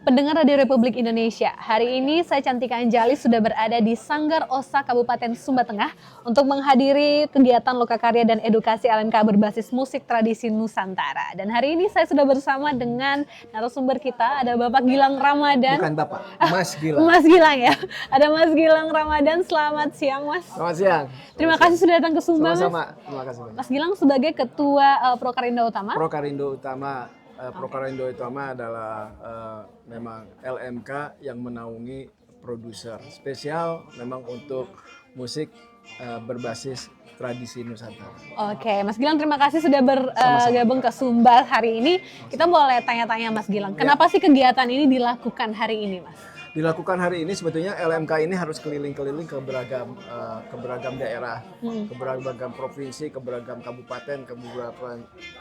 Pendengar Radio Republik Indonesia, hari ini saya Cantika Anjali sudah berada di Sanggar Osa Kabupaten Sumba Tengah untuk menghadiri kegiatan lokakarya dan edukasi LMK berbasis musik tradisi Nusantara. Dan hari ini saya sudah bersama dengan narasumber kita, ada Bapak Gilang Ramadan. Bukan Bapak, Mas Gilang. Mas Gilang ya, ada Mas Gilang Ramadan. Selamat siang Mas. Selamat siang. Terima kasih sudah datang ke Sumba. Sama-sama, terima kasih banyak. Mas Gilang sebagai Ketua Prokarindo Utama. Prokarindo Utama adalah memang LMK yang menaungi produser spesial memang untuk musik berbasis tradisi Nusantara. Oke, Mas Gilang terima kasih sudah bergabung ke Sumba hari ini. Kita boleh tanya-tanya Mas Gilang, kenapa sih kegiatan ini dilakukan hari ini Mas? Dilakukan hari ini sebetulnya LMK ini harus keliling-keliling ke beragam daerah, ke beragam provinsi, ke beragam kabupaten, ke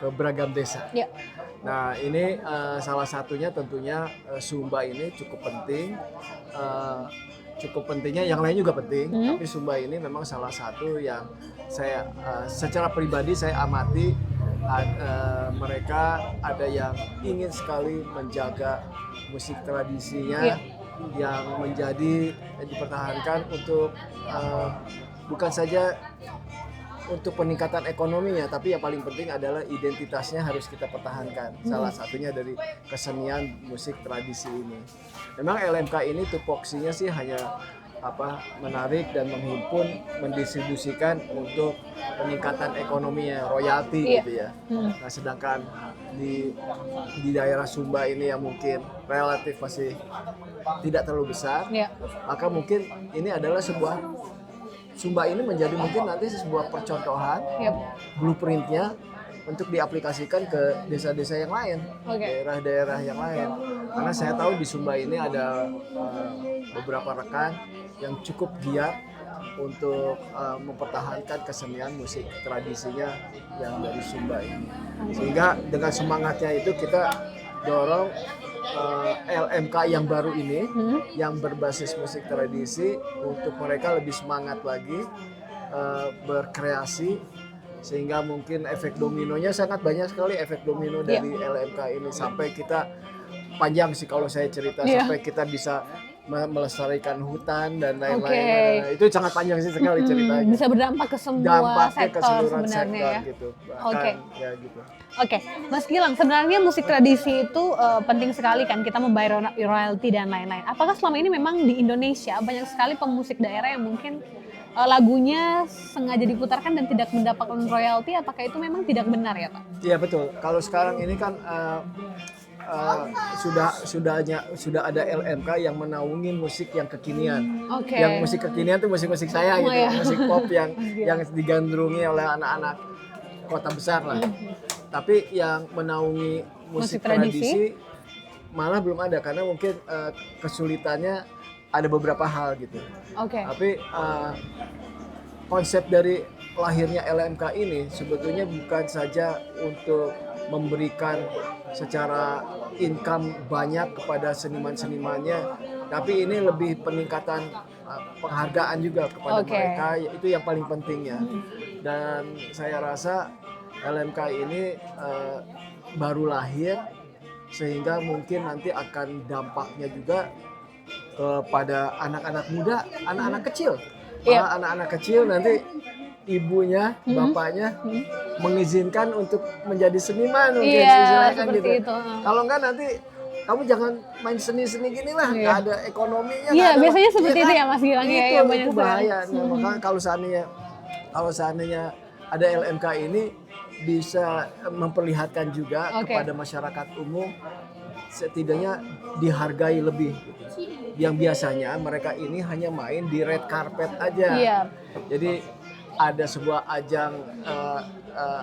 beragam desa. Ya. Nah ini salah satunya tentunya Sumba ini cukup penting, cukup pentingnya yang lain juga penting, tapi Sumba ini memang salah satu yang saya secara pribadi saya amati mereka ada yang ingin sekali menjaga musik tradisinya. Yang menjadi dipertahankan untuk bukan saja untuk peningkatan ekonominya, tapi yang paling penting adalah identitasnya harus kita pertahankan. Salah satunya dari kesenian musik tradisi ini. Memang LMK ini tupoksinya sih hanya menarik dan menghimpun, mendistribusikan untuk peningkatan ekonominya, royalti gitu ya. Nah, sedangkan di daerah Sumba ini yang mungkin relatif masih tidak terlalu besar, maka mungkin ini adalah Sumba ini menjadi mungkin nanti sebuah percontohan, blueprintnya untuk diaplikasikan ke desa-desa yang lain, daerah-daerah yang lain. Karena saya tahu di Sumba ini ada beberapa rekan yang cukup giat untuk mempertahankan kesenian musik tradisinya yang dari Sumba ini. Sehingga dengan semangatnya itu kita dorong LMK yang baru ini yang berbasis musik tradisi untuk mereka lebih semangat lagi berkreasi, sehingga mungkin efek dominonya sangat banyak sekali, efek domino dari LMK ini sampai kita panjang sih kalau saya cerita sampai kita bisa melestarikan hutan dan lain-lain. Itu sangat panjang sih sekali ceritanya. Bisa berdampak ke semua sektor sebenarnya ya. Gitu. Gitu. Oke, Mas Gilang, sebenarnya musik tradisi itu penting sekali kan kita membayar royalti dan lain-lain. Apakah selama ini memang di Indonesia banyak sekali pemusik daerah yang mungkin lagunya sengaja diputarkan dan tidak mendapatkan royalti? Apakah itu memang tidak benar ya Pak? Iya betul. Kalau sekarang ini kan sudah ada LMK yang menaungi musik yang kekinian. Yang musik kekinian itu musik-musik saya gitu, musik pop yang digandrungi oleh anak-anak kota besar lah. Tapi yang menaungi musik tradisi malah belum ada, karena mungkin kesulitannya ada beberapa hal gitu. Tapi konsep dari lahirnya LMK ini sebetulnya bukan saja untuk memberikan secara income banyak kepada seniman-senimannya, tapi ini lebih peningkatan penghargaan juga kepada mereka, itu yang paling pentingnya. Dan saya rasa LMK ini baru lahir, sehingga mungkin nanti akan dampaknya juga kepada anak-anak muda, anak-anak kecil. Anak-anak kecil nanti ibunya, bapaknya mengizinkan untuk menjadi seniman mungkin, silakan gitu. Kalau enggak nanti kamu jangan main seni-seni gini lah, nggak ada ekonominya. Iya, biasanya seperti itu ya Mas Gilang ya. Itu bahaya. Makanya kalau seandainya ada LMK ini bisa memperlihatkan juga kepada masyarakat umum, setidaknya dihargai lebih. Yang biasanya mereka ini hanya main di red carpet aja. Jadi ada sebuah ajang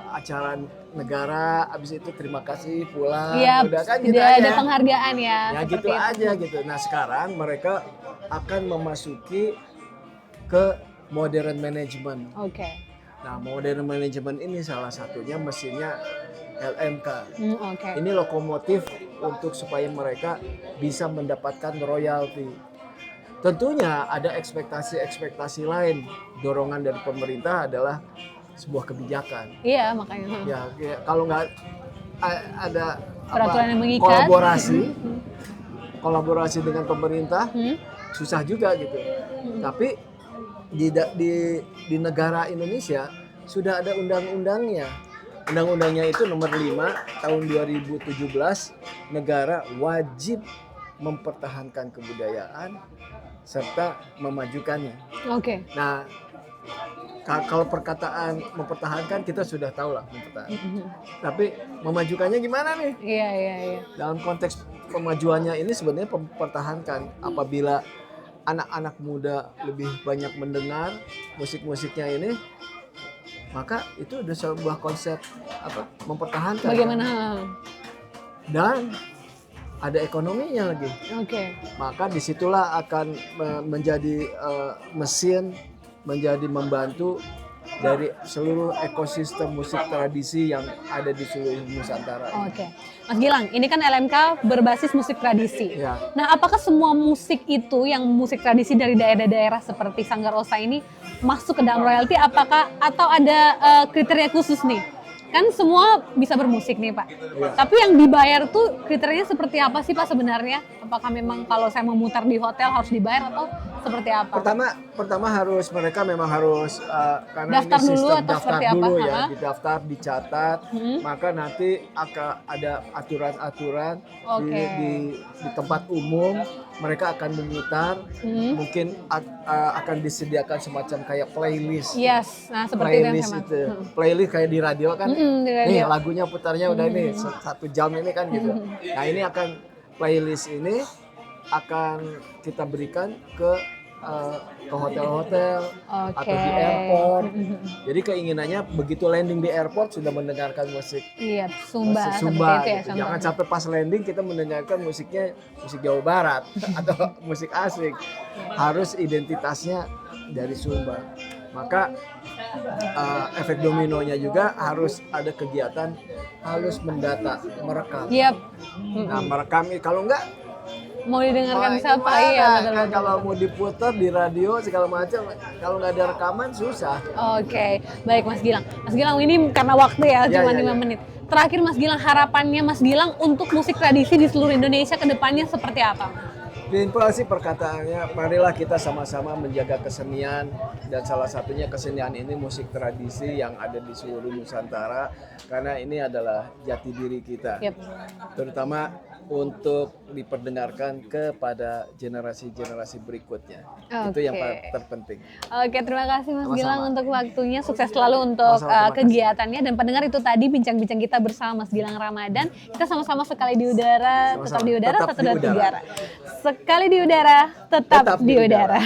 acara negara, habis itu terima kasih pulang, udah kan gitu aja. Ada penghargaan ya. Ya gitu aja gitu. Nah sekarang mereka akan memasuki ke modern management. Nah modern management ini salah satunya mesinnya LMK. Ini lokomotif untuk supaya mereka bisa mendapatkan royalti. Tentunya ada ekspektasi lain. Dorongan dari pemerintah adalah sebuah kebijakan. Iya, makanya. Ya kalau nggak ada peraturan yang mengikat, kolaborasi, kolaborasi dengan pemerintah susah juga gitu. Tapi di negara Indonesia sudah ada undang-undangnya. Undang-undangnya itu nomor 5 tahun 2017, negara wajib mempertahankan kebudayaan serta memajukannya. Oke. Nah, kalau perkataan mempertahankan kita sudah tahu lah mempertahankan. Tapi memajukannya gimana nih? Iya, iya, iya. Dalam konteks pemajuannya ini sebenarnya mempertahankan apabila anak-anak muda lebih banyak mendengar musik-musiknya ini, maka itu udah sebuah konsep mempertahankan. Bagaimana? Dan ada ekonominya lagi. Oke. Maka disitulah akan menjadi mesin, menjadi membantu dari seluruh ekosistem musik tradisi yang ada di seluruh Nusantara. Oke. Mas Gilang, ini kan LMK berbasis musik tradisi. Ya. Nah, apakah semua musik itu yang musik tradisi dari daerah-daerah seperti Sanggar Osa ini masuk ke dalam royalti? Apakah atau ada kriteria khusus nih? Kan semua bisa bermusik nih Pak. Ya. Tapi yang dibayar tuh kriterianya seperti apa sih Pak sebenarnya? Apakah memang kalau saya memutar di hotel harus dibayar atau seperti apa? Pertama mereka memang harus karena Daftar ini dulu sistem atau daftar seperti apa? dulu ya, Ha? didaftar, dicatat, maka nanti akan ada aturan-aturan Oke. di tempat umum, mereka akan memutar, mungkin akan disediakan semacam kayak playlist. Yes, nah seperti itu yang Playlist saya itu, playlist kayak di radio kan, di radio. nih lagunya putarnya udah ini 1 jam ini kan gitu. Nah ini playlist ini akan kita berikan ke hotel-hotel atau di Oke. airport. Jadi keinginannya begitu landing di airport sudah mendengarkan musik Iya, Sumba, musik seperti Sumba. itu ya Gitu. Jangan sampai pas landing kita mendengarkan musiknya musik Jawa Barat atau musik asing. Harus identitasnya dari Sumba. Maka efek dominonya juga harus ada kegiatan, harus mendata, merekam. Yap. Nah merekam kalau enggak Mau didengarkan siapa? gimana? Iya, Kan betul-betul. kalau mau diputar di radio segala macam, kalau nggak ada rekaman susah. Oke, baik Mas Gilang. Mas Gilang ini karena waktu ya, Ya, cuma ya, 5 ya. menit. Terakhir Mas Gilang, harapannya Mas Gilang untuk musik tradisi di seluruh Indonesia ke depannya seperti apa? Simpel sih perkataannya, marilah kita sama-sama menjaga kesenian, dan salah satunya kesenian ini musik tradisi yang ada di seluruh Nusantara, karena ini adalah jati diri kita. Yap. Terutama untuk diperdengarkan kepada generasi-generasi berikutnya. Itu yang Oke. terpenting. Oke, terima kasih Mas Sama-sama. Gilang untuk waktunya. Sukses selalu untuk Sama-sama, terima kasih. kegiatannya. Dan pendengar, itu tadi bincang-bincang kita bersama Mas Gilang Ramadan. Kita sama-sama sekali di udara, Sama-sama. tetap di udara, Tetap 1, di 2, udara. 3. Sekali di udara, tetap di udara.